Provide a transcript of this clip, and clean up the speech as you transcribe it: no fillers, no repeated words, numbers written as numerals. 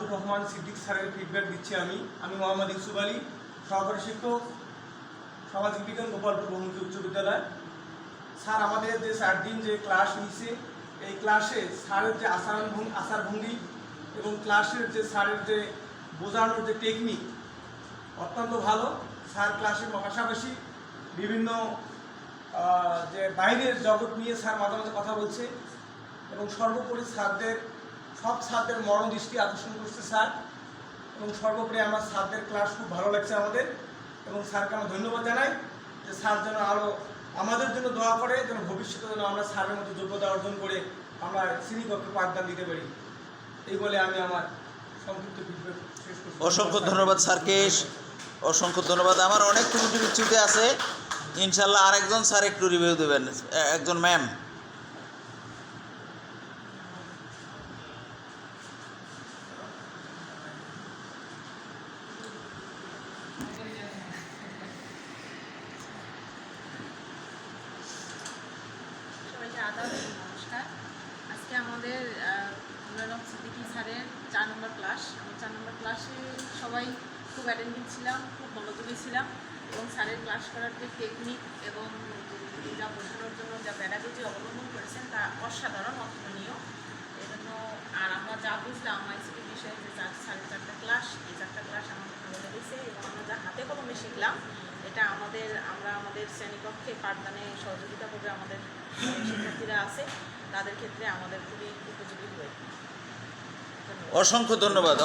আব্দুর রহমান সিদ্দিক স্যারের ফিডব্যাক দিচ্ছি। আমি মোহাম্মদ ইউসুফ আলী, সহকারী শিক্ষক, সামাজিক বিজ্ঞান, গোপালপুর বহুমুখী উচ্চ বিদ্যালয়। স্যার আমাদের যে 4 দিন যে ক্লাস নিয়েছে, এই ক্লাসে স্যারের যে আচারভঙ্গি এবং ক্লাসের যে স্যারের যে বোঝানোর যে টেকনিক অত্যন্ত ভালো। স্যার ক্লাসের পাশাপাশি বিভিন্ন যে বাইরের জগৎ নিয়ে স্যার মাঝে মাঝে কথা বলছে এবং সর্বোপরি সব স্যারদের মনোদৃষ্টি আকর্ষণ করছে স্যার। এবং সর্বোপরি আমার স্যারদের ক্লাস খুব ভালো লাগছে আমাদের, এবং স্যারকে আমরা ধন্যবাদ জানাই যে স্যার যেন আরও আমাদের জন্য দোয়া করে, যেন ভবিষ্যতে যেন আমরা স্যারের মতো যোগ্যতা অর্জন করে আমরা শ্রেণীকক্ষে পাঠদান দিতে পারি। এই বলে আমি আমার সংক্ষিপ্ত ফিডব্যাক শেষ করছি। অসংখ্য ধন্যবাদ স্যারকে, অসংখ্য ধন্যবাদ। আমার অনেক ত্রুটি বিচ্যুতি আছে, ইনশাল্লাহ আরেকজন স্যার একটু রিভিউ দেবেন, একজন ম্যাম। নমস্কার। আজকে আমাদের সিদ্দিকী স্যারের 4 নম্বর ক্লাস। আমি 4 নম্বর ক্লাসে সবাই খুব অ্যাটেন্টিভ ছিলাম, খুব মনোযোগী ছিলাম, এবং স্যারের ক্লাস করার যে টেকনিক এবং যা বোঝানোর জন্য যা প্যাডাগজি অবলম্বন করেছেন তা অসাধারণ, অতুলনীয়। এজন্য আর আমরা যা বুঝলাম আইসিটি বিষয়ে যে স্যারের 4টা ক্লাস, এই 4টা ক্লাস আমাদের ভালো লেগেছে, এবং আমরা যা হাতে কলমে শিখলাম এটা আমরা আমাদের শ্রেণীকক্ষে পাঠদানে সহযোগিতা করবে আমাদের শিক্ষার্থীরা আছে, তাদের ক্ষেত্রে আমাদের খুবই উপযোগী হবে। অসংখ্য ধন্যবাদ।